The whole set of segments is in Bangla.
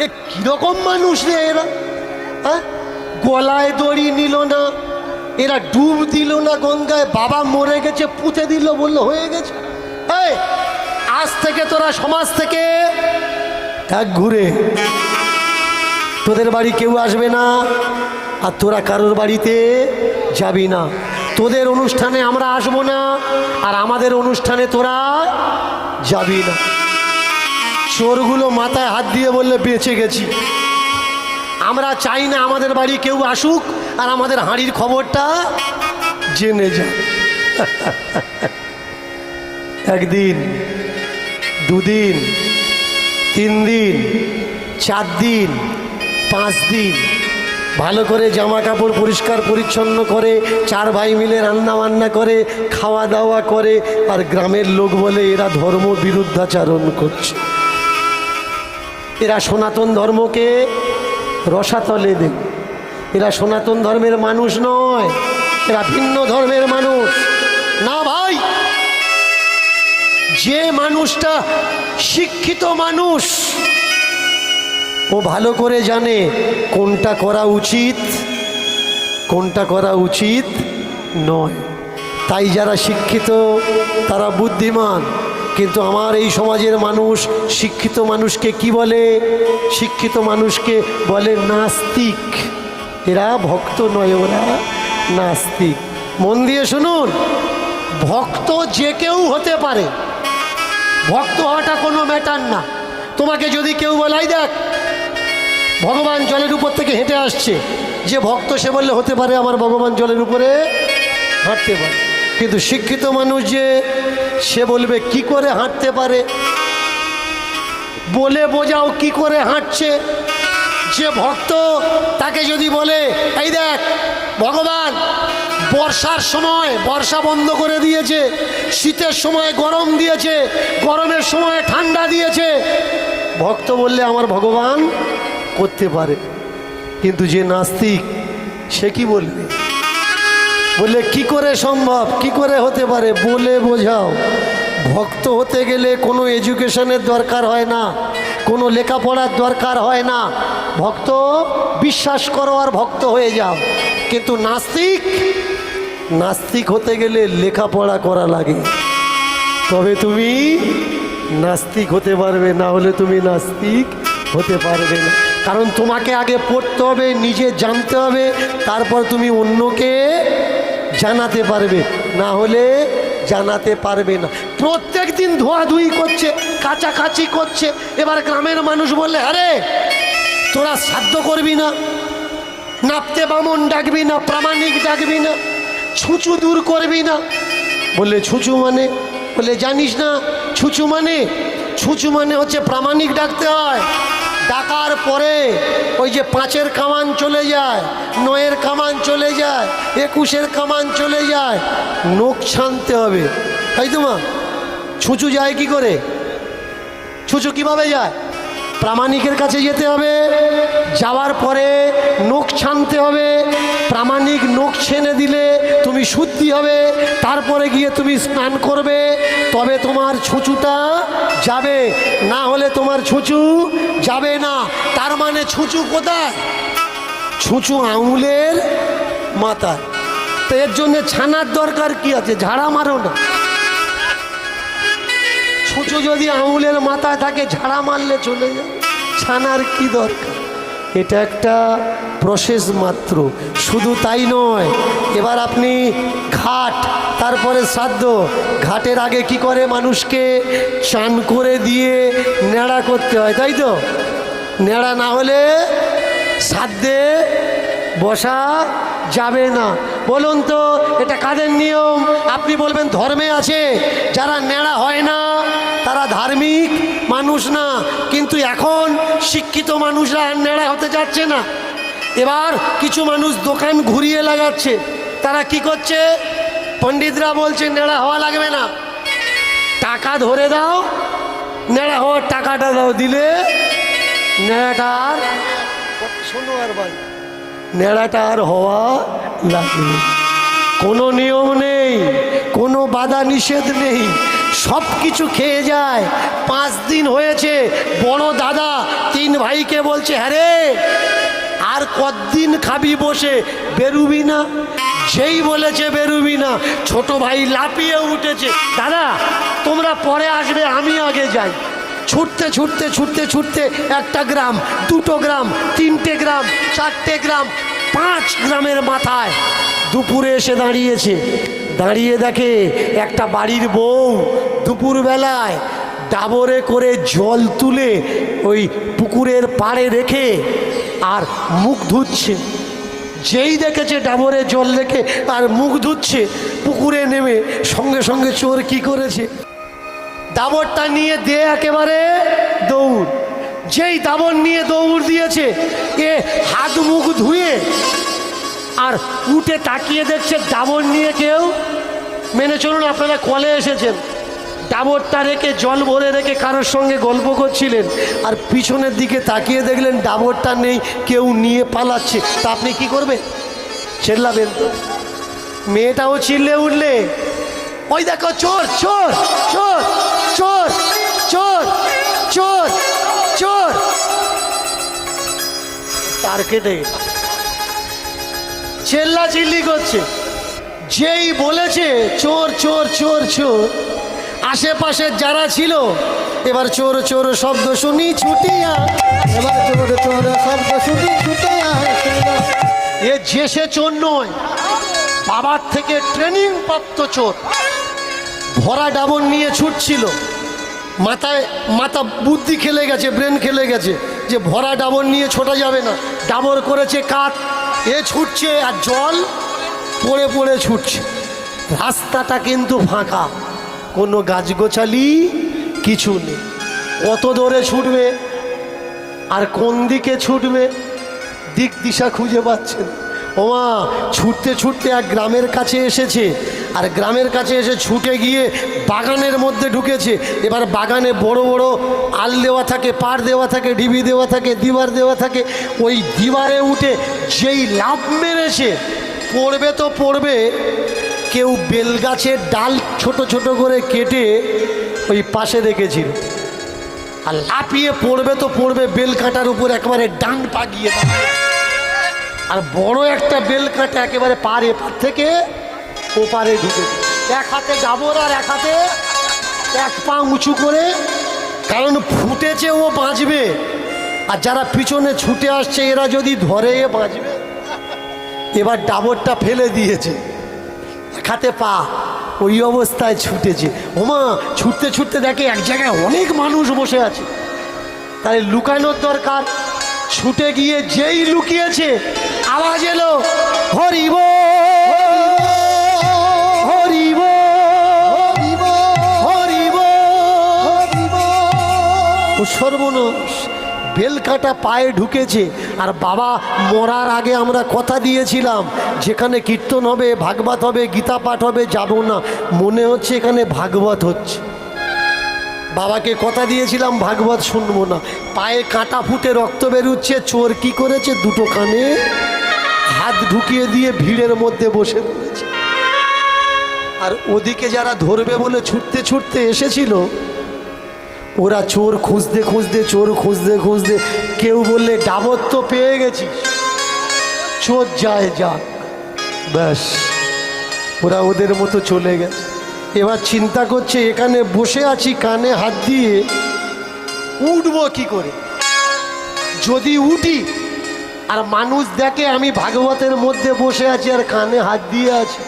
এ কিরকম মানুষ রে এরা? হ্যাঁ, গলায় দড়ি নিল না, এরা ডুব দিল না গঙ্গায়, বাবা মরে গেছে পুঁতে দিল, বললো হয়ে গেছে। এই আজ থেকে তোরা সমাজ থেকে এক ঘুরে, তোদের বাড়ি কেউ আসবে না, আর তোরা কারোর বাড়িতে যাবি না। তোদের অনুষ্ঠানে আমরা আসবো না, আর আমাদের অনুষ্ঠানে তোরা যাবি না। চোরগুলো মাথায় হাত দিয়ে বললে বেঁচে গেছি। আমরা চাই না আমাদের বাড়ি কেউ আসুক আর আমাদের হাঁড়ির খবরটা জেনে যায়। একদিন, দুদিন, 3 দিন, 4 দিন, 5 দিন ভালো করে জামা কাপড় পরিষ্কার পরিচ্ছন্ন করে 4 ভাই মিলে রান্না বান্না করে খাওয়া দাওয়া করে, আর গ্রামের লোক বলে এরা ধর্ম বিরুদ্ধাচরণ করছে, এরা সনাতন ধর্মকে রসাতলে দেবে, এরা সনাতন ধর্মের মানুষ নয়, এরা ভিন্ন ধর্মের মানুষ। না ভাই, যে মানুষটা শিক্ষিত মানুষ, ও ভালো করে জানে কোনটা করা উচিত, কোনটা করা উচিত নয়। তাই যারা শিক্ষিত তারা বুদ্ধিমান। কিন্তু আমার এই সমাজের মানুষ শিক্ষিত মানুষকে কি বলে? শিক্ষিত মানুষকে বলে নাস্তিক। এরা ভক্ত নয়, ওরা নাস্তিক। মন দিয়ে শুনুন, ভক্ত যে কেউ হতে পারে, ভক্ত হওয়াটা কোনো ম্যাটার না। তোমাকে যদি কেউ বলাই দেখ ভগবান জলের উপর থেকে হেঁটে আসছে, যে ভক্ত সে বললে হতে পারে আমার ভগবান জলের উপরে হাঁটতে পারে। কিন্তু শিক্ষিত মানুষ যে, সে বলবে কি করে হাঁটতে পারে, বলে বোঝাও কি করে হাঁটছে। যে ভক্ত তাকে যদি বলে এই দেখ ভগবান বর্ষার সময় বর্ষা বন্ধ করে দিয়েছে, শীতের সময় গরম দিয়েছে, গরমের সময় ঠান্ডা দিয়েছে, ভক্ত বললে আমার ভগবান করতে পারে। কিন্তু যে নাস্তিক সে কি বলবে? বললে কি করে সম্ভব, কি করে হতে পারে, বলে বোঝাও। ভক্ত হতে গেলে কোনো এডুকেশনের দরকার হয় না, কোনো লেখাপড়ার দরকার হয় না। ভক্ত বিশ্বাস করো আর ভক্ত হয়ে যাও। কিন্তু নাস্তিক, নাস্তিক হতে গেলে লেখাপড়া করা লাগে, তবে তুমি নাস্তিক হতে পারবে, না হলে তুমি নাস্তিক হতে পারবে না। কারণ তোমাকে আগে পড়তে হবে, নিজে জানতে হবে, তারপর তুমি অন্যকে জানাতে পারবে, না হলে জানাতে পারবে না। প্রত্যেক দিন ধোয়াধুয়ি করছে, কাচাকাচি করছে। এবার গ্রামের মানুষ বললে আরে তোরা শ্রাদ্ধ করবি না, নাপতে বামন ডাকবি না, প্রামাণিক ডাকবি না, ছুঁচু দূর করবি না। বললে ছুঁচু মানে? বলে জানিস না ছুঁচু মানে? ছুঁচু মানে হচ্ছে প্রামাণিক ডাকতে হয়। ডাকার পরে ওই যে 5-এর কামান চলে যায়, 9-এর কামান চলে যায়, 21-এর কামান চলে যায়, নখ ছানতে হবে, তাই তো মা? ছুঁচু যায় কি করে? ছুঁচু কিভাবে যায়? প্রামাণিকের কাছে যেতে হবে, যাওয়ার পরে নখ ছানতে হবে, প্রামাণিক নখ ছেনে দিলে তুমি শুদ্ধি হবে, তারপরে গিয়ে তুমি স্নান করবে, তবে তোমার ছুঁচুটা যাবে, না হলে তোমার ছুঁচু যাবে না। তার মানে ছুঁচু কোথায়? ছুঁচু আঙুলের মাথায়। তো এর জন্য ছানার দরকার কি আছে? ঝাড়া মারো না। ছুঁচু যদি আঙুলের মাথায় থাকে ঝাড়া মারলে চলে যায়, ছানার কি দরকার? এটা একটা প্রসেস মাত্র। শুধু তাই নয়, এবার আপনি ঘাট, তারপরে শ্রাদ্ধ। ঘাটের আগে কি করে? মানুষকে চান করে দিয়ে নেড়া করতে হয়, তাই তো? নেড়া না হলে শ্রাদ্ধে বসা যাবে না। বলুন তো এটা কাদের নিয়ম? আপনি বলবেন ধর্মে আছে। যারা নেড়া হয় না তারা ধার্মিক মানুষ না। কিন্তু এখন শিক্ষিত মানুষরা আর নেড়া হতে যাচ্ছে না। এবার কিছু মানুষ দোকান ঘুরিয়ে লাগাচ্ছে। তারা কি করছে? পণ্ডিতরা বলছে নেড়া হওয়া লাগবে না, টাকা ধরে দাও, নেড়া হওয়ার টাকাটা দাও, দিলে নেড়াটা আর, শোনো আর ভাই, নেড়াটা আর হওয়া লাগবে। কোনো নিয়ম নেই, কোনো বাধা নিষেধ নেই, সব কিছু খেয়ে যায়। 5 দিন হয়েছে, বড় দাদা 3 ভাইকে বলছে, হ্যাঁ রে আর কতদিন খাবি বসে, বেরুবি না? যেই বলেছে বেরুবি না, ছোট ভাই লাফিয়ে উঠেছে, দাদা তোমরা পরে আসবে, আমি আগে যাই। ছুটতে ছুটতে ছুটতে ছুটতে 1টা গ্রাম, 2টো গ্রাম, 3টে গ্রাম, 4টে গ্রাম, 5 গ্রামের মাথায় দুপুরে এসে দাঁড়িয়েছে। দাঁড়িয়ে দেখে একটা বাড়ির বউ দুপুরবেলায় ডাবরে করে জল তুলে ওই পুকুরের পাড়ে রেখে আর মুখ ধুচ্ছে। যেই দেখেছে ডাবরে জল রেখে আর মুখ ধুচ্ছে, পুকুরে নেমে সঙ্গে সঙ্গে চোর কি করেছে, দাবরটা নিয়ে দিয়ে একেবারে দৌড়। যেই দাবর নিয়ে দৌড় দিয়েছে, এ হাত মুখ ধুয়ে আর উঠে তাকিয়ে দেখছে দাবর নিয়ে কেউ, মেনে চলুন আপনারা কলে এসেছেন, ডাবরটা রেখে জল ভরে রেখে কারোর সঙ্গে গল্প করছিলেন, আর পিছনের দিকে তাকিয়ে দেখলেন ডাবরটা নেই, কেউ নিয়ে পালাচ্ছে। তা আপনি কি করবেন? চেল্লাবেন তো? মেয়েটাও চিল্লে উঠলে, ওই দেখো চোর চোর চোর চোর চোর চোর চোর। তার কেটে চেল্লা চিল্লি করছে। যেই বলেছে চোর চোর চোর চোর, আশেপাশের যারা ছিল এবার চোর চোর শব্দ শুনি ছুটিয়া, এবার চোর চোর শব্দ শুনি ছুটিয়া। এ যে সে চোর নয়, বাবার থেকে ট্রেনিং প্রাপ্ত চোর। ভরা ডাবর নিয়ে ছুটছিল, মাথা বুদ্ধি খেলে গেছে, ব্রেন খেলে গেছে যে ভরা ডাবর নিয়ে ছোটা যাবে না। ডাবর করেছে কাত, এ ছুটছে আর জল পড়ে পড়ে ছুটছে। রাস্তাটা কিন্তু ফাঁকা, কোনো গাছগোছালি কিছু নেই। কত দূরে ছুটবে আর কোন দিকে ছুটবে, দিক দিশা খুঁজে পাচ্ছেন। ওমা ছুটতে ছুটতে এক গ্রামের কাছে এসেছে, আর গ্রামের কাছে এসে ছুটে গিয়ে বাগানের মধ্যে ঢুকেছে। এবার বাগানে বড় বড় আল দেওয়া থাকে, পাড় দেওয়া থাকে, ঢিবি দেওয়া থাকে, দিবার দেওয়া থাকে। ওই দিবারে উঠে যেই লাফ মেরেছে, পড়বে তো পড়বে, কেউ বেলগাছের ডাল ছোট ছোট করে কেটে ওই পাশে রেখেছিল, আর লাফিয়ে পড়বে তো পড়বে বেল কাঁটার উপর একেবারে ডান পাগিয়ে, আর বড় একটা বেল কাঁটা একেবারে পার এপার থেকে ওপারে ঢুকে, এক হাতে ডাবর আর এক হাতে 1 পা উঁচু করে, কারণ ফুটেছে ও বাঁচবে, আর যারা পিছনে ছুটে আসছে এরা যদি ধরে এ বাঁচবে। এবার ডাবরটা ফেলে দিয়েছে, এক হাতে পা, ওই অবস্থায় ছুটেছে। ওমা ছুটতে ছুটতে দেখে এক জায়গায় অনেক মানুষ বসে আছে, তাই লুকানোর দরকার। ছুটে গিয়ে যেই লুকিয়েছে, আওয়াজ এলো, হরিব হরিব হরিব হরিব। ও সর্বনাশ, বেলকাটা পায়ে ঢুকেছে। আর বাবা মরার আগে আমরা কথা দিয়েছিলাম, যেখানে কীর্তন হবে, ভাগবত হবে, গীতা পাঠ হবে, যাব না। মনে হচ্ছে এখানে ভাগবত হচ্ছে। বাবাকে কথা দিয়েছিলাম ভাগবত শুনবো না। পায়ে কাঁটা ফুটে রক্ত বেরোচ্ছে। চোর কি করেছে, 2টো কানে হাত ঢুকিয়ে দিয়ে ভিড়ের মধ্যে বসে পড়েছে। আর ওদিকে যারা ধরবে বলে ছুটতে ছুটতে এসেছিল, ওরা চোর খুঁজতে খুঁজতে, চোর খুঁজতে খুঁজতে, কেউ বললে ডাবর তো পেয়ে গেছি, চোর যায় যাক, ব্যাস ওরা ওদের মতো চলে গেছে। এবার চিন্তা করছে, এখানে বসে আছি কানে হাত দিয়ে, উঠবো কি করে? যদি উঠি আর মানুষ দেখে আমি ভাগবতের মধ্যে বসে আছি আর কানে হাত দিয়ে আছি,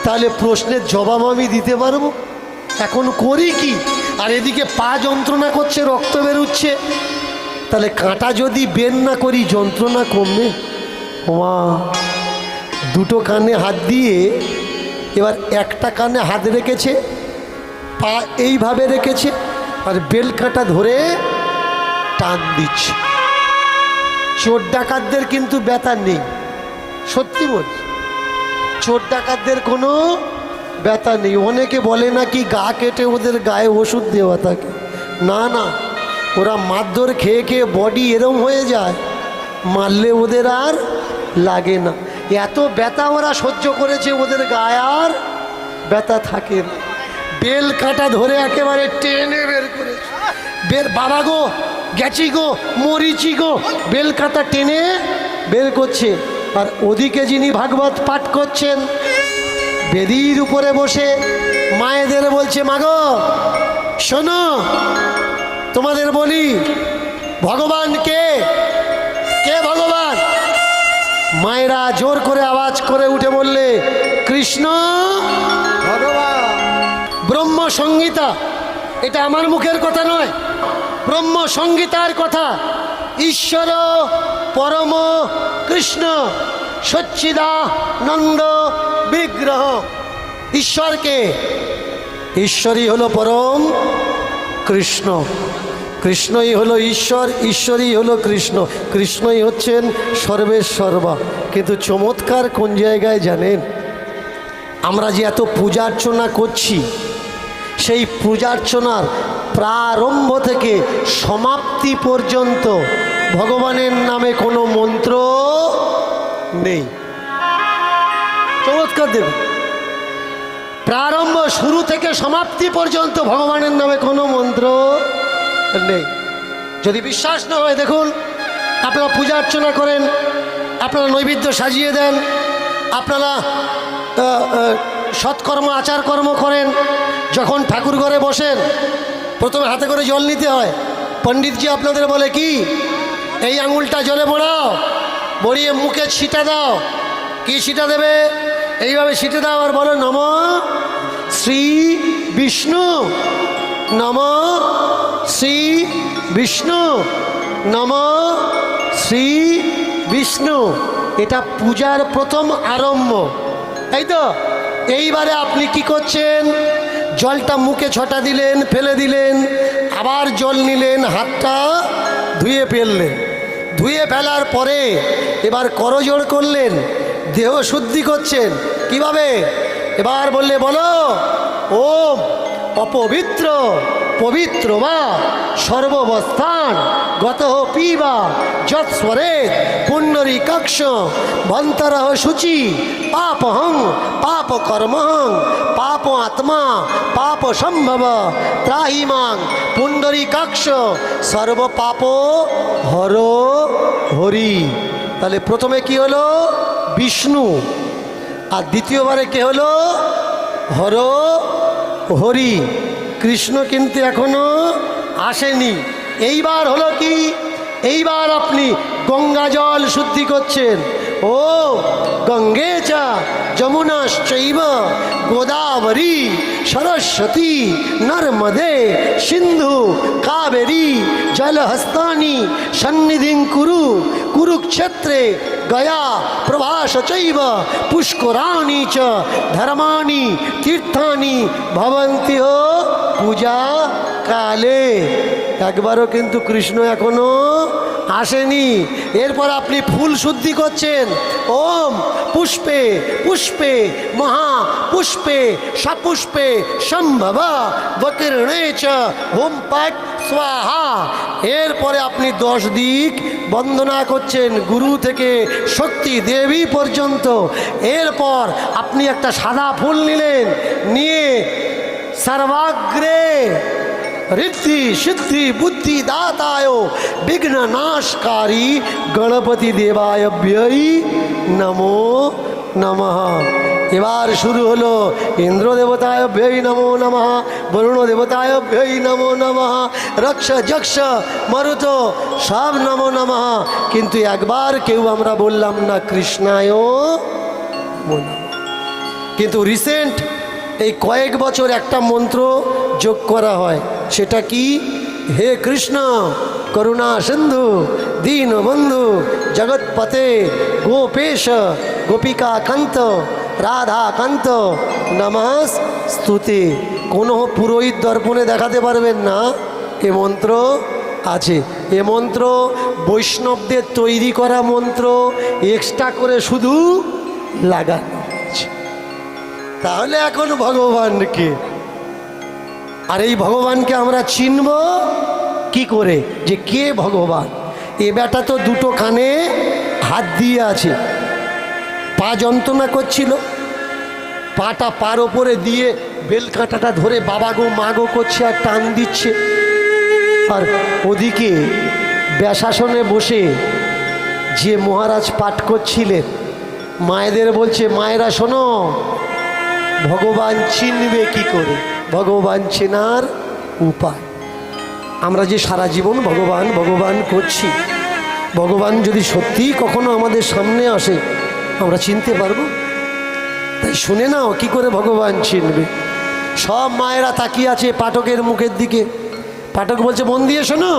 তাহলে প্রশ্নের জবাব আমি দিতে পারবো? এখন করি কি? আর এদিকে পা যন্ত্রণা করছে, রক্ত বেরোচ্ছে, তাহলে কাঁটা যদি বের না করি যন্ত্রণা কমবে? ওমা 2টো কানে হাত দিয়ে, এবার একটা কানে হাত রেখেছে, পা এইভাবে রেখেছে, আর বেল কাঁটা ধরে টান দিচ্ছে। চোর ডাকাতদের কিন্তু ব্যথা নেই, সত্যি বলছি, চোর ডাকাতদের কোনো ব্যথা নেই। অনেকে বলে নাকি গা কেটে ওদের গায়ে ওষুধ দেওয়া থাকে, না না, ওরা মারধর খেয়ে খেয়ে বডি এরম হয়ে যায়, মারলে ওদের আর লাগে না। এত ব্যথা ওরা সহ্য করেছে, ওদের গায়ে আর ব্যথা থাকে না। বেল কাঁটা ধরে একেবারে টেনে বের করেছে। বাবা গো, গেছি গো, মরিচি গো, বেল কাঁটা টেনে বের করছে। আর ওদিকে যিনি ভাগবত পাঠ করছেন বেদির উপরে বসে মায়েদের বলছে, মাগো শোনো, তোমাদের বলি ভগবান কে? কে ভগবান? মায়েরা জোর করে আওয়াজ করে উঠে বললে, কৃষ্ণ ভগবান। ব্রহ্ম সংহিতা, এটা আমার মুখের কথা নয়, ব্রহ্ম সংহিতার কথা। ঈশ্বর পরম কৃষ্ণ সচ্চিদানন্দ বিগ্রহ। ঈশ্বরকে, ঈশ্বরই হলো পরম কৃষ্ণ, কৃষ্ণই হলো ঈশ্বর, ঈশ্বরই হলো কৃষ্ণ, কৃষ্ণই হচ্ছেন সর্বেসর্বা। কিন্তু চমৎকার কোন জায়গায় জানেন? আমরা যে এত পূজার্চনা করছি, সেই পূজার্চনার প্রারম্ভ থেকে সমাপ্তি পর্যন্ত ভগবানের নামে কোনো মন্ত্র নেই। চমৎকার দেখুন, প্রারম্ভ শুরু থেকে সমাপ্তি পর্যন্ত ভগবানের নামে কোনো মন্ত্র নেই। যদি বিশ্বাস না হয় দেখুন, আপনারা পূজা অর্চনা করেন, আপনারা নৈবেদ্য সাজিয়ে দেন, আপনারা সৎকর্ম আচারকর্ম করেন, যখন ঠাকুর ঘরে বসেন প্রথমে হাতে করে জল নিতে হয়। পণ্ডিতজি আপনাদের বলে কি, এই আঙুলটা জলে বোড়াও, বড়িয়ে মুখে ছিটা দাও। কি ছিটা দেবে? এইভাবে ছিটে দাও আর বলো, নম শ্রী বিষ্ণু, নম শ্রী বিষ্ণু, নম শ্রী বিষ্ণু। এটা পূজার প্রথম আরম্ভ, তাই তো? এইবারে আপনি কি করছেন? জলটা মুখে ছটা দিলেন, ফেলে দিলেন, আবার জল নিলেন, হাতটা ধুয়ে ফেললেন। ধুয়ে ফেলার পরে এবার করজোড় করলেন, দেহ শুদ্ধি করছেন। কিভাবে? এবার বললে, বলো ওম অপবিত্র পবিত্র বা সর্ববস্থান গত পিবা যৎস্বরে পুণ্ডরী কক্ষ ভন্তরহ শুচি পাপহং পাপ কর্মহং পাপ আত্মা পাপ সম্ভব ত্রাহিমাং পুণ্ডরী কক্ষ সর্ব পাপ হর হরি। তাহলে প্রথমে কি হলো? বিষ্ণু। আর দ্বিতীয়বারে কে হলো? হর হরি। কৃষ্ণ কিন্তু এখনো আসেনি। এইবার হলো কি? এইবার আপনি গঙ্গা জল শুদ্ধি করছেন। ও গঙ্গে চা যমুনাশ্চৈব গোদাবরী সরস্বতী নর্মদে সিন্ধু কাবেরী জলহস্তানি সন্নিধিং কুরু কুরুক্ষেত্রে গয়া প্রভাস চৈব পুষ্করাণি চ ধর্মাণি তীর্থানি ভবন্তি হো পূজা কালে। একবারও কিন্তু কৃষ্ণ এখনো আসেনি। এরপর আপনি ফুল শুদ্ধি করছেন। ওম পুষ্পে পুষ্পে মহা পুষ্পে সপুষ্পে সম্ভব বকীর্ণে চ হোম পাট স্বাহা। এরপরে আপনি 10 দিক বন্দনা করছেন, গুরু থেকে শক্তি দেবী পর্যন্ত। এরপর আপনি একটা সাদা ফুল নিলেন, নিয়ে সর্বাগ্রে ঋদ্ধি সিদ্ধি বুদ্ধি দাতায় বিঘ্ন নাশকারী গণপতি দেবায় ব্যয়ী নমো নমঃ। এবার শুরু হলো ইন্দ্র দেবতায় ব্যয়ী নমো নমঃ, বরুণ দেবতায় ব্যয়ী নমো নমঃ, রক্ষ যক্ষ মরুত সব নমো নমঃ। কিন্তু একবার কেউ আমরা বললাম না কৃষ্ণায় নমো নমঃ। কিন্তু রিসেন্ট এই কয়েক বছর একটা মন্ত্র যোগ করা হয়। সেটা কি? হে কৃষ্ণ করুণা সিন্ধু দীন বন্ধু জগৎপতে গোপেশ গোপিকা কান্ত রাধা কান্ত নমঃ স্তুতে। কোনো পুরোহিত দর্পণে দেখাতে পারবেন না এ মন্ত্র আছে। এ মন্ত্র বৈষ্ণবদের তৈরি করা মন্ত্র, এক্সট্রা করে শুধু লাগানো আছে। তাহলে এখন ভগবানকে, আর এই ভগবানকে আমরা চিনব কি করে যে কে ভগবান? এ বেটা তো দুটো কানে হাত দিয়ে আছে, পা যন্ত্রণা করছিল, পাটা পার ওপরে দিয়ে বেল কাঁটাটা ধরে বাবা গো মা গো করছে আর টান দিচ্ছে। আর ওদিকে ব্যাসাসনে বসে যে মহারাজ পাঠ করছিলেন মায়েদের বলছে, মায়েরা শোনো, ভগবান চিনবে কি করে, ভগবান চেনার উপায়। আমরা যে সারা জীবন ভগবান ভগবান করছি, ভগবান যদি সত্যিই কখনো আমাদের সামনে আসে আমরা চিনতে পারবো? তাই শুনে নাও কি করে ভগবান চিনবে। সব মায়েরা তাকিয়ে আছে পাঠকের মুখের দিকে। পাঠক বলছে, মন দিয়ে শোনো।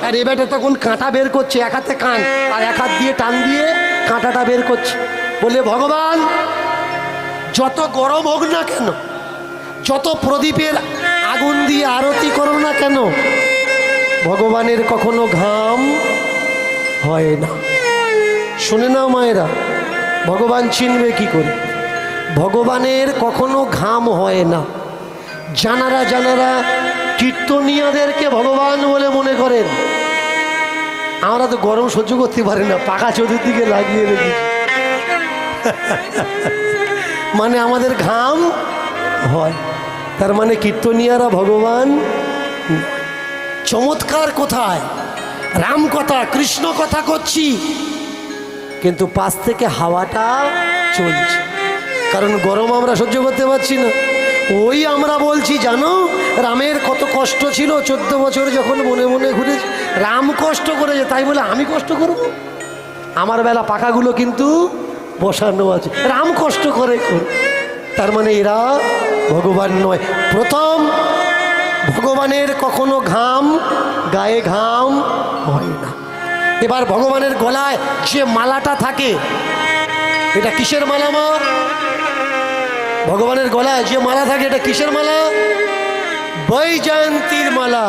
আর এ বেটা তখন কাঁটা বের করছে, এক হাতে কান আর এক হাত দিয়ে টান দিয়ে কাঁটাটা বের করছে। বলে, ভগবান যত গরম হোক না কেন, যত প্রদীপের আগুন দিয়ে আরতি করো না কেন, ভগবানের কখনো ঘাম হয় না। শুনে নাও মায়েরা, ভগবান চিনবে কি করে? ভগবানের কখনো ঘাম হয় না। জানারা জানারা কীর্তনিয়াদেরকে ভগবান বলে মনে করেন। আমরা তো গরম সহ্য করতে পারি না, পাকা চতুর্দিকে লাগিয়ে রেখেছি। মানে আমাদের ঘাম হয়, তার মানে কীর্তনিয়ারা ভগবান। চমৎকার কোথায়, রাম কথা কৃষ্ণ কথা করছি, কিন্তু পাশ থেকে হাওয়াটা চলছে, কারণ গরম আমরা সহ্য করতে পারছি না। ওই আমরা বলছি, জানো রামের কত কষ্ট ছিল, 14 বছর যখন মনে মনে ঘুরেছে, রাম কষ্ট করেছে, তাই বলে আমি কষ্ট করব? আমার বেলা পাখাগুলো কিন্তু বসানো আছে, রাম কষ্ট করে। তার মানে এরা ভগবান নয়। প্রথম, ভগবানের কখনো ঘাম গায়ে ঘাম হয় না। এবার ভগবানের গলায় যে মালাটা থাকে, এটা কিসের মালা মা? ভগবানের গলায় যে মালা থাকে এটা কিসের মালা? বৈজয়ন্তীর মালা।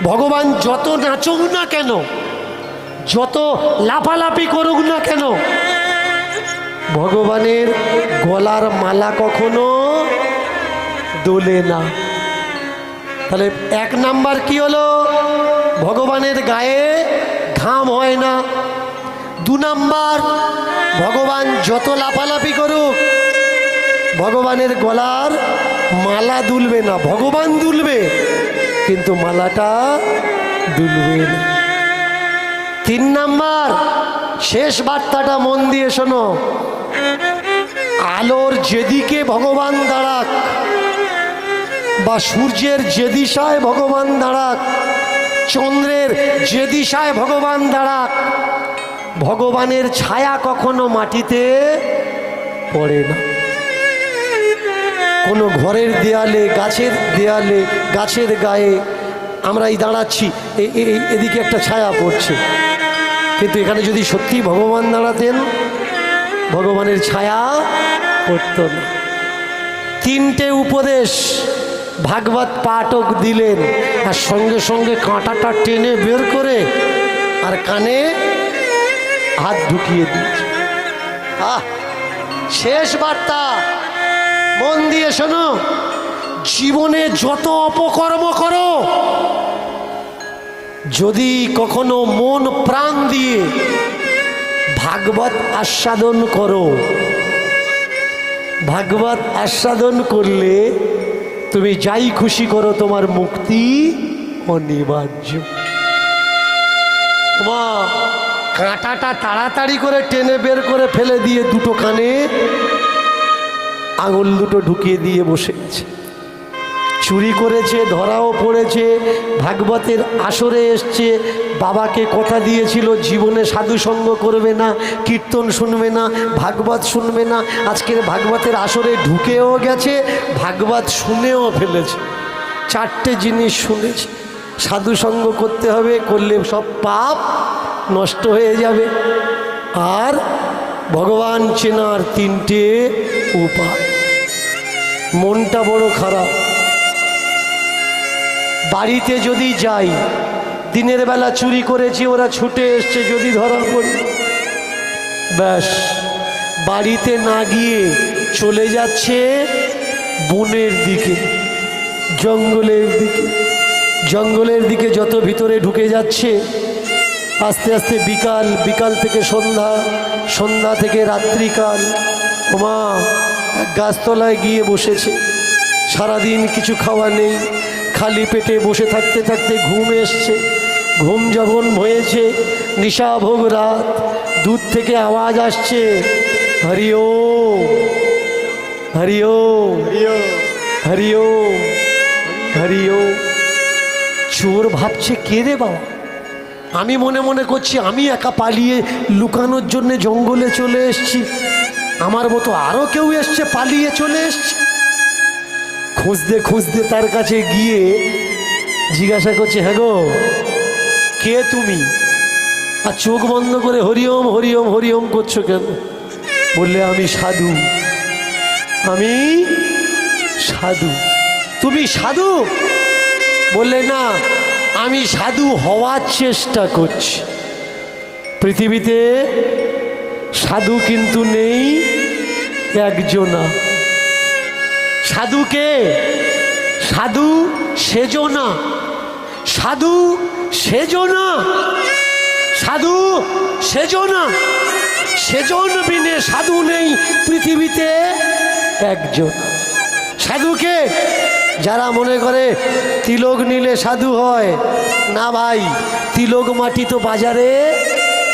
ভগবান যত নাচুক না কেন, যত লাফালাফি করুক না কেন, ভগবানের গলার মালা কখনো দোলে না। তাহলে 1 নাম্বার কি হলো? ভগবানের গায়ে ঘাম হয় না। 2 নাম্বার, ভগবান যত লাফালাফি করুক ভগবানের গলার মালা দুলবে না। ভগবান দুলবে কিন্তু মালাটা দুলবে না। 3 নাম্বার, শেষ বার্তাটা মন দিয়ে শোনো। আলোর যেদিকে ভগবান দাঁড়াক বা সূর্যের যে দিশায় ভগবান দাঁড়াক, চন্দ্রের যে দিশায় ভগবান দাঁড়াক, ভগবানের ছায়া কখনো মাটিতে পড়ে না। কোনো ঘরের দেয়ালে, গাছের দেয়ালে, গাছের গায়ে আমরা এই দাঁড়াচ্ছি, এদিকে একটা ছায়া পড়ছে, কিন্তু এখানে যদি সত্যি ভগবান দাঁড়াতেন ভগবানের ছায়া পড়ত না। 3টে উপদেশ ভাগবত পাঠক দিলেন, আর সঙ্গে সঙ্গে কাঁটাটা টেনে বের করে আর কানে হাত ঢুকিয়ে দিচ্ছে। শেষ বার্তা মন দিয়ে শোনো। জীবনে যত অপকর্ম করো, যদি কখনো মন প্রাণ দিয়ে ভাগবত আস্বাদন করো, ভাগবত আস্বাদন করলে তুমি যাই খুশি করো তোমার মুক্তি অনিবার্য। মা কাঁটাটা তাড়াতাড়ি করে টেনে বের করে ফেলে দিয়ে 2টো কানে আঙুল 2টো ঢুকিয়ে দিয়ে বসে আছে। চুরি করেছে, ধরাও পড়েছে, ভাগবতের আসরে এসছে, বাবাকে কথা দিয়েছিল জীবনে সাধু সঙ্গ করবে না, কীর্তন শুনবে না, ভাগবত শুনবে না। আজকের ভাগবতের আসরে ঢুকেও গেছে, ভাগবত শুনেও ফেলেছে। 4টে জিনিস শুনেছে। সাধু সঙ্গ করতে হবে, করলে সব পাপ নষ্ট হয়ে যাবে, আর ভগবান চেনার 3টে উপায়। মনটা বড় খারাপ। বাড়িতে যদি যাই, দিনের বেলা চুরি করেছি, ওরা ছুটে এসছে, যদি ধরা পড়ি, ব্যাস বাড়িতে না গিয়ে চলে যাচ্ছে বনের দিকে, জঙ্গলের দিকে। জঙ্গলের দিকে যত ভিতরে ঢুকে যাচ্ছে, আস্তে আস্তে বিকাল, বিকাল থেকে সন্ধ্যা, সন্ধ্যা থেকে রাত্রিকাল। ওমা গাছতলায় গিয়ে বসেছে। সারাদিন কিছু খাওয়া নেই, খালি পেটে বসে থাকতে থাকতে ঘুম এসছে। ঘুম যখন হয়েছে, নিশাভোগ রাত, দূর থেকে আওয়াজ আসছে, হরি ওম হরি ওম হরি ওম হরি ওম। চোর ভাবছে কে রে বাবা? আমি মনে মনে করছি আমি একা পালিয়ে লুকানোর জন্য জঙ্গলে চলে এসছি, আমার মতো আরও কেউ এসছে পালিয়ে চলে এসছে। খুঁজতে খুঁজতে তার কাছে গিয়ে জিজ্ঞাসা করছে, হ্যাঁ গো কে তুমি? আর চোখ বন্ধ করে হরিওম হরিওম হরিওম করছো কেন? বললে আমি সাধু, আমি সাধু। তুমি সাধু? বললে না, আমি সাধু হওয়ার চেষ্টা করছি। পৃথিবীতে সাধু কিন্তু নেই একজনা। সাধুকে সাধু সেজো না, সাধু সেজো না, সাধু সেজো না। সেজন বিনে সাধু নেই পৃথিবীতে একজন। সাধুকে যারা মনে করে তিলক নিলে সাধু হয়, না ভাই, তিলক মাটি তো বাজারে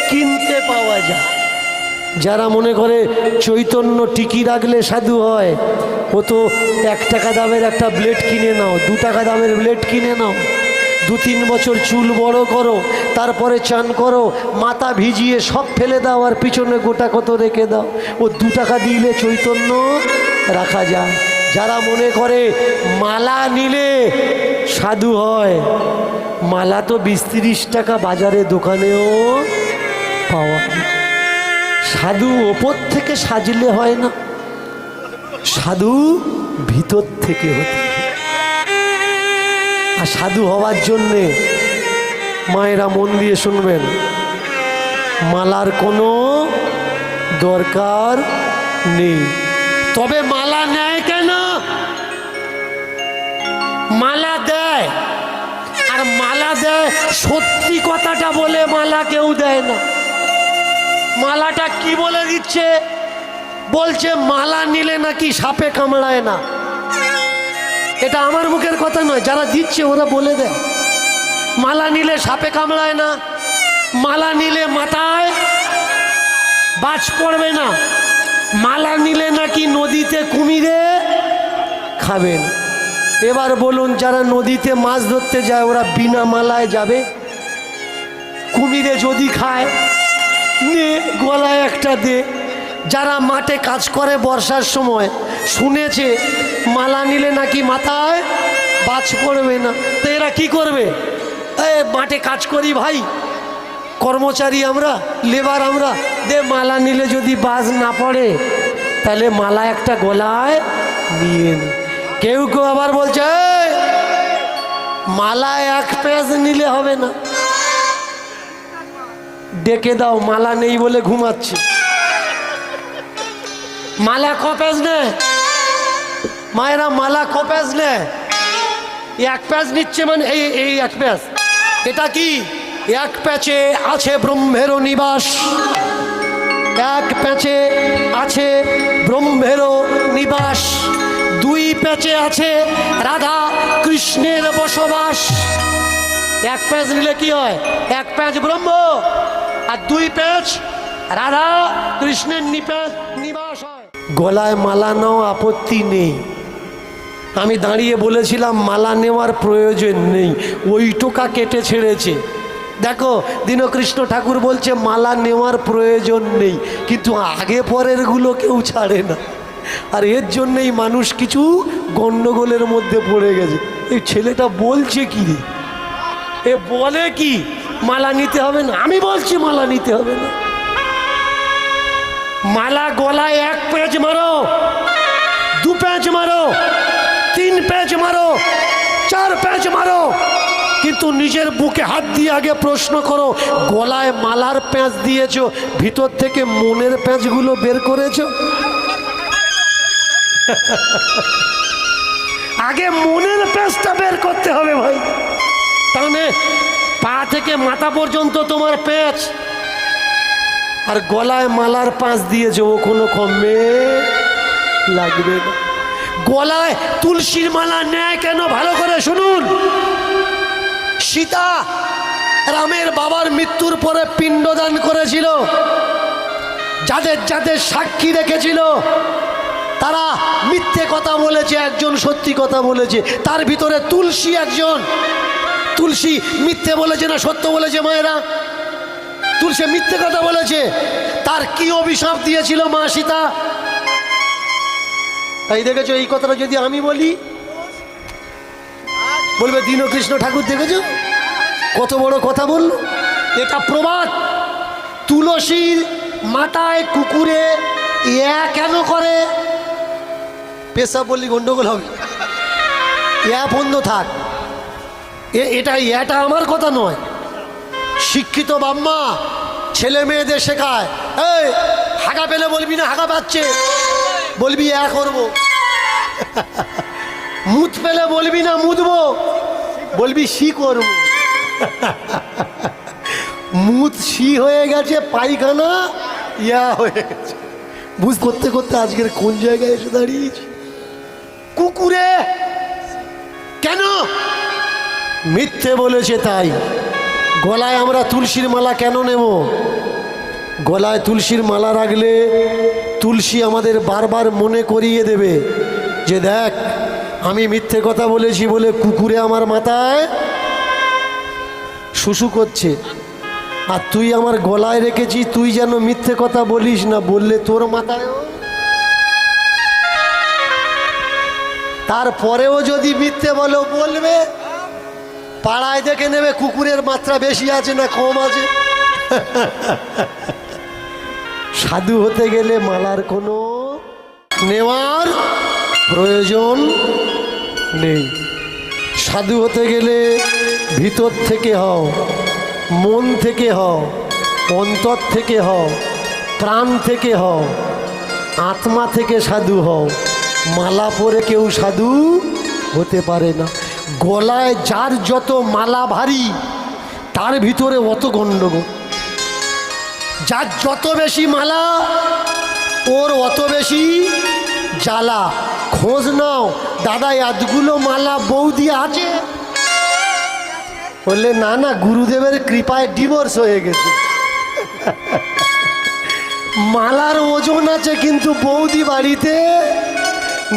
কিনতে পাওয়া যায়। যারা মনে করে চৈতন্য টিকি রাখলে সাধু হয়, ও তো 1 টাকা দামের একটা ব্লেড কিনে নাও, 2 টাকা দামের ব্লেড কিনে নাও, 2-3 বছর চুল বড় করো, তারপরে চান করো, মাথা ভিজিয়ে সব ফেলে দাও আর পিছনে গোটা কত রেখে দাও। ও 2 টাকা দিলে চৈতন্য রাখা যায়। যারা মনে করে মালা নিলে সাধু হয়, মালা তো 20-30 টাকা বাজারে দোকানেও পাওয়া যায়। সাধু ওপর থেকে সাজলে হয় না, সাধু ভিতর থেকে হতে হয়। আর সাধু হওয়ার জন্যে মায়েরা মন দিয়ে শুনবেন, মালার কোনো দরকার নেই। তবে মালা নেয় কেন? মালা দেয়, আর মালা দেয় সত্যি কথাটা বলে মালা কেউ দেয় না। মালাটা কি বলে দিচ্ছে? বলছে মালা নিলে নাকি সাপে কামড়ায় না। এটা আমার মুখের কথা নয়, যারা দিচ্ছে ওরা বলে দেয় মালা নিলে সাপে কামড়ায় না, মালা নিলে মাথায় বাজ পড়বে না, মালা নিলে নাকি নদীতে কুমিরে খাবেন। এবার বলুন, যারা নদীতে মাছ ধরতে যায় ওরা বিনা মালায় যাবে? কুমিরে যদি খায়, নে গলায় একটা দে। যারা মাঠে কাজ করে বর্ষার সময়, শুনেছে মালা নিলে নাকি মাথায় বাজ পড়বে না, তো এরা কি করবে? মাঠে কাজ করি ভাই, কর্মচারী আমরা, লেবার আমরা, দে মালা নিলে যদি বাজ না পড়ে তাহলে মালা একটা গলায় নিয়ে নি। কেউ কেউ আবার বলছে মালা 1 পেজ নিলে হবে না, ডেকে দাও, মালা নেই বলে ঘুমাচ্ছি। মালা ক পেজ নেয় মায়েরা? মালা ক পেজ নেয়? 1 পেজ নিচ্ছে মানে এই 1 পেজ। এটা কি? 1 প্যাচে আছে ব্রহ্মের নিবাস, 1 প্যাচে আছে ব্রহ্মের নিবাস, 2 প্যাচে আছে রাধা কৃষ্ণের বসবাস। 1 প্যাচ নিলে কি হয়? 1 প্যাচ ব্রহ্ম আর 2 প্যাচ রাধা কৃষ্ণের নিবাস হয়। গলায় মালা নাও, আপত্তি নেই। আমি দাঁড়িয়ে বলেছিলাম মালা নেওয়ার প্রয়োজন নেই, ওই টোকা কেটে ছেড়েছে। দেখো দীনকৃষ্ণ ঠাকুর বলছে মালা নেওয়ার প্রয়োজন নেই, কিন্তু আগে পরেরগুলো কেউ ছাড়ে না। আর এর জন্যেই মানুষ কিছু গণ্ডগোলের মধ্যে পড়ে গেছে। এই ছেলেটা বলছে কি রে? এ বলে কি মালা নিতে হবে না? আমি বলছি মালা নিতে হবে না। মালা গলায় 1 প্যাচ মারো, 2 প্যাচ মারো, 3 প্যাচ মারো, 4 প্যাচ মারো, কিন্তু নিজের বুকে হাত দিয়ে আগে প্রশ্ন করো, গলায় মালার প্যাঁচ দিয়েছো, ভিতর থেকে মনের প্যাঁচগুলো বের করেছো? আগে মনের প্যাঁচটা বের করতে হবে ভাই। তাহলে পা থেকে মাথা পর্যন্ত তোমার প্যাঁচ, আর গলায় মালার প্যাঁচ দিয়েছো, ও কোনো কমে লাগবে না। গলায় তুলসীর মালা নেয় কেন ভালো করে শুনুন। সীতা রামের বাবার মৃত্যুর পরে পিণ্ডদান করেছিল, যাদের যাদের সাক্ষী রেখেছিল তারা মিথ্যে কথা বলেছে, একজন সত্যি কথা বলেছে। তার ভিতরে তুলসী একজন। তুলসী মিথ্যে বলেছে না সত্য বলেছে মায়েরা? তুলসী মিথ্যে কথা বলেছে। তার কি অভিশাপ দিয়েছিল মা সীতা? তাই দেখেছো, এই কথাটা যদি আমি বলি বলবে দীনকৃষ্ণ ঠাকুর দেখেছো কত বড় কথা বলল। এটা প্রবাদ। তুলসীর মাথায় কুকুরে ইয়া কেন করে? পেশাব বললি গন্ডগোল হবে, ইয়া বন্ধ থাক। এটা আমার কথা নয়। শিক্ষিত বাম্মা ছেলে মেয়েদের শেখায়, এই হাগা পেলে বলবি না হাগা পাচ্ছে, বলবি ইয়া করবো। মুত পেলে বলবি না মুতবো, বলবি সি করবো। মুত সি হয়ে গেছে, পায়খানা ইয়া হয়ে গেছে। বুঝ করতে করতে আজকের কোন জায়গায় এসে দাঁড়িয়েছি। কুকুরে কেন? মিথ্যে বলেছে তাই। গলায় আমরা তুলসীর মালা কেন নেব? গলায় তুলসীর মালা রাখলে তুলসী আমাদের বারবার মনে করিয়ে দেবে যে দেখ আমি মিথ্যে কথা বলেছি বলে কুকুরে আমার মাথায় শুশু করছে, আর তুই আমার গলায় রেখেছি, তুই যেন মিথ্যে কথা বলিস না, বললে তোর মাথায়। তারপরেও যদি মিথ্যে বলো বলবে, পাড়ায় দেখে নেবে কুকুরের মাত্রা বেশি আছে না কম আছে। সাধু হতে গেলে মালার কোনো নেওয়ার প্রয়োজন নেই। সাধু হতে গেলে ভিতর থেকে হও, মন থেকে হও, অন্তর থেকে হও, প্রাণ থেকে হও, আত্মা থেকে সাধু হও। মালা পরে কেউ সাধু হতে পারে না। গলায় যার যত মালা ভারী তার ভিতরে অত গণ্ডগোল। যার যত বেশি মালা ওর অত বেশি জ্বালা। খোঁজ নাও, দাদা এতগুলো মালা বৌদি আছে? বললে না না, গুরুদেবের কৃপায় ডিভোর্স হয়ে গেছে। মালার ওজন আছে কিন্তু বৌদি বাড়িতে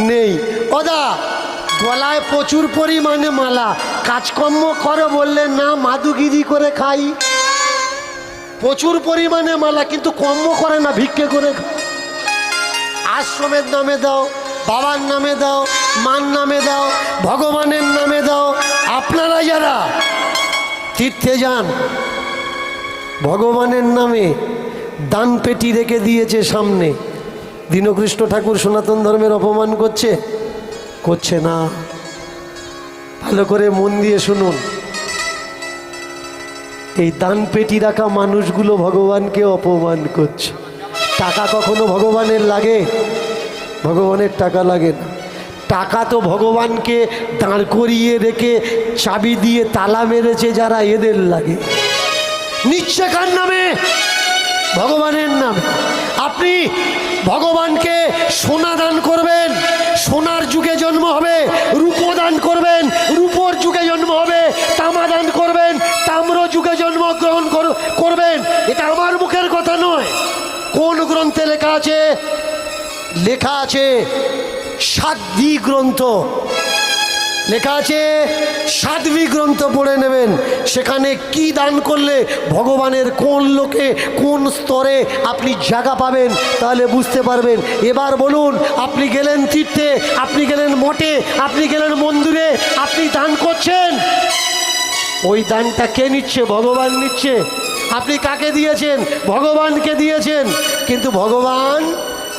নেই। ওদা গলায় প্রচুর পরিমাণে মালা, কাজকর্ম করো বললে না, মাদুগিরি করে খাই। প্রচুর পরিমাণে মালা কিন্তু কর্ম করে না, ভিক্ষে করে খায়। আশ্রমের নামে দাও, বাবার নামে দাও, মার নামে দাও, ভগবানের নামে দাও। আপনারা যারা তীর্থে যান ভগবানের নামে দান পেটি রেখে দিয়েছে সামনে। দীনকৃষ্ণ ঠাকুর সনাতন ধর্মের অপমান করছে? করছে না। ভালো করে মন দিয়ে শুনুন। এই দান পেটি রাখা মানুষগুলো ভগবানকে অপমান করছে। টাকা কখনো ভগবানের লাগে? ভগবানের টাকা লাগে না। টাকা তো ভগবানকে দাঁড় করিয়ে রেখে চাবি দিয়ে তালা মেরেছে যারা, এদের লাগে। নিচ্ছে কার নামে? ভগবানের নামে। আপনি ভগবানকে সোনা দান করবেন, সোনার যুগে জন্ম হবে। রূপো দান করবেন, রূপোর যুগে জন্ম হবে। তামা দান করবেন, তাম্র যুগে জন্মগ্রহণ করবেন। এটা আমার মুখের কথা নয়। কোন গ্রন্থে লেখা আছে? লেখা আছে সাধ্বী গ্রন্থ, লেখা আছে সাধ্বী গ্রন্থ পড়ে নেবেন। সেখানে কি দান করলে ভগবানের কোন লোকে কোন স্তরে আপনি জায়গা পাবেন তাহলে বুঝতে পারবেন। এবার বলুন, আপনি গেলেন তীর্থে, আপনি গেলেন মঠে, আপনি গেলেন মন্দিরে, আপনি দান করছেন, ওই দানটা কে নিচ্ছে? ভগবান নিচ্ছে। আপনি কাকে দিয়েছেন? ভগবানকে দিয়েছেন। কিন্তু ভগবান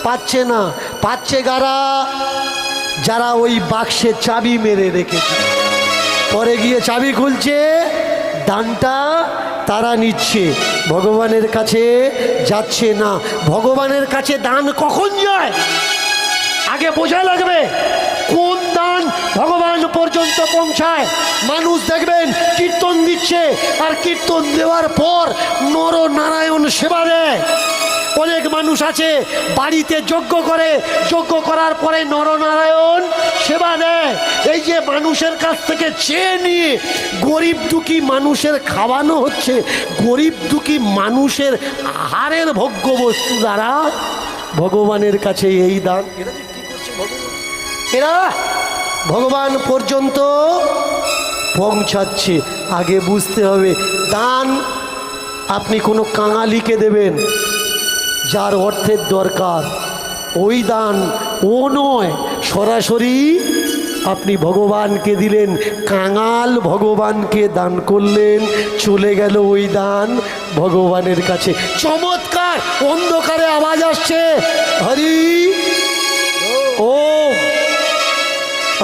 পাচ্ছে না। পাচ্ছে কারা? যারা ওই বাক্সে চাবি মেরে রেখেছে, পরে গিয়ে চাবি খুলছে, দানটা তারা নিচ্ছে, ভগবানের কাছে যাচ্ছে না। ভগবানের কাছে দান কখন যায় আগে বোঝা লাগবে। কোন দান ভগবান পর্যন্ত পৌঁছায়? মানুষ দেখবেন কীর্তন দিচ্ছে, আর কীর্তন দেওয়ার পর নর নারায়ণ সেবা দেয়। অনেক মানুষ আছে বাড়িতে যজ্ঞ করে, যজ্ঞ করার পরে নরনারায়ণ সেবা দেয়। এই যে মানুষের কাছ থেকে চেয়ে নিয়ে গরিব দুঃখী মানুষের খাওয়ানো হচ্ছে, গরিব দুঃখী মানুষের আহারের ভোগ্য বস্তু দ্বারা ভগবানের কাছে এই দান। এরা ভগবান পর্যন্ত পৌঁছাচ্ছে। আগে বুঝতে হবে দান আপনি কোনো কাঙালিকে দেবেন যার অর্থের দরকার, ওই দান ও নয়, সরাসরি আপনি ভগবানকে দিলেন। কাঙাল ভগবানকে দান করলেন, চলে গেল ওই দান ভগবানের কাছে। চমৎকার! অন্ধকারে আওয়াজ আসছে, হরি ওম,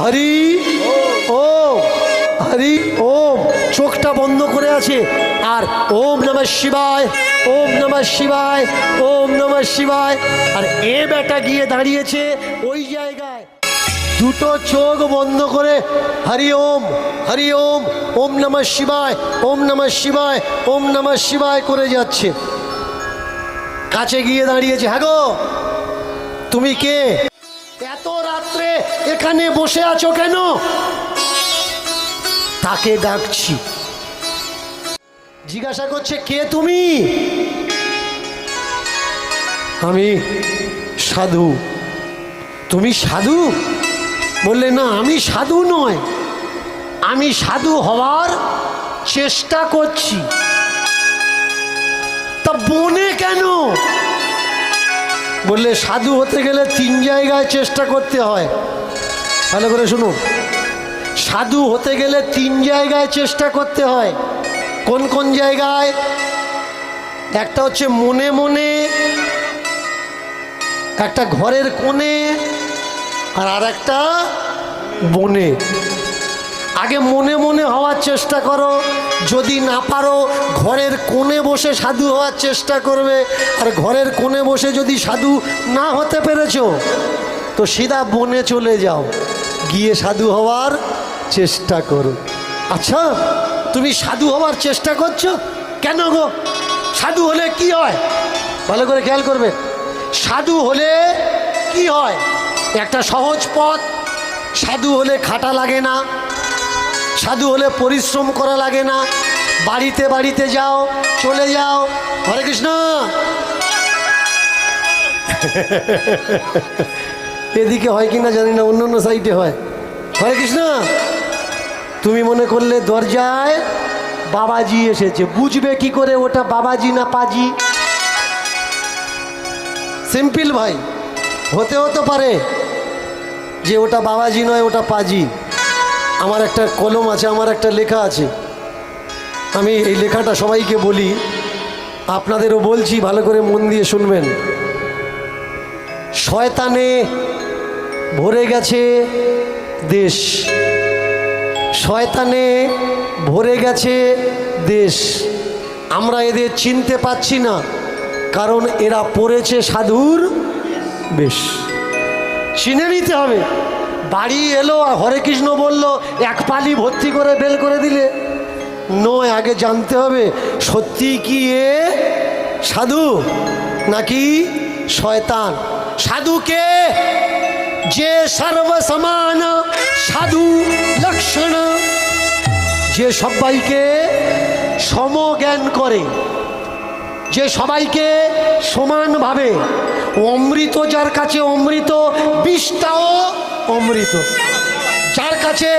হরি ওম, হরি ওম। চোখটা বন্ধ করে আছে আর ওম নমঃ শিবায়, ওম নমঃ শিবায়, ওম নমঃ শিবায়। আর এ বেটা গিয়ে দাঁড়িয়েছে ওই জায়গায়, দুটো চোখ বন্ধ করে হরি ওম, হরি ওম, ওম নমঃ শিবায়, ওম নমঃ শিবায়, ওম নমঃ শিবায় করে যাচ্ছে। কাছে গিয়ে দাঁড়িয়েছে, হ্যাঁ গো তুমি কে? এত রাত্রে এখানে বসে আছো কেন? তাকে ডাকছি। জিজ্ঞাসা করছে, কে তুমি? আমি সাধু। তুমি সাধু? বললে, না আমি সাধু নয়, আমি সাধু হওয়ার চেষ্টা করছি। তা বনে কেন? বললে, সাধু হতে গেলে 3 জায়গায় চেষ্টা করতে হয়। ভালো করে শুনুন, সাধু হতে গেলে 3 জায়গায় চেষ্টা করতে হয়। কোন কোন জায়গায়? একটা হচ্ছে মনে মনে, একটা ঘরের কোণে, আর একটা বনে। আগে মনে মনে হওয়ার চেষ্টা করো, যদি না পারো ঘরের কোণে বসে সাধু হওয়ার চেষ্টা করবে। আর ঘরের কোণে বসে যদি সাধু না হতে পেরেছো তো সিধা বনে চলে যাও, গিয়ে সাধু হওয়ার চেষ্টা করো। আচ্ছা, তুমি সাধু হওয়ার চেষ্টা করছো কেন গো? সাধু হলে কি হয়? ভালো করে খেয়াল করবে, সাধু হলে কি হয়? একটা সহজ পথ। সাধু হলে খাটা লাগে না, সাধু হলে পরিশ্রম করা লাগে না। বাড়িতে বাড়িতে যাও, চলে যাও, হরে কৃষ্ণ। এদিকে হয় কিনা জানি না, অন্য অন্য সাইডে হয়। হরে কৃষ্ণ। তুমি মনে করলে দরজায় বাবাজি এসেছে, বুঝবে কি করে ওটা বাবাজি না পাজি? সিম্পল ভাই, হতেও তো পারে যে ওটা বাবাজি নয়, ওটা পাজি। আমার একটা কলম আছে, আমার একটা লেখা আছে, আমি এই লেখাটা সবাইকে বলি, আপনাদেরও বলছি, ভালো করে মন দিয়ে শুনবেন। শয়তানে ভরে গেছে দেশ, শয়তানে ভরে গেছে দেশ। আমরা এদের চিনতে পাচ্ছি না, কারণ এরা পড়েছে সাধুর বেশ। চিনে নিতে হবে। বাড়ি এলো আর হরে কৃষ্ণ বলল, এক পালি ভর্তি করে বেল করে দিলে নয়। আগে জানতে হবে সত্যি কি এ সাধু নাকি শয়তান। সাধুকে যে সর্বসমান সাধু লক্ষণ, যে সবাইকে সমজ্ঞান করে, যে সবাইকে সমান ভাবে। অমৃত যার কাছে অমৃত, বিষটাও অমৃত। যার কাছে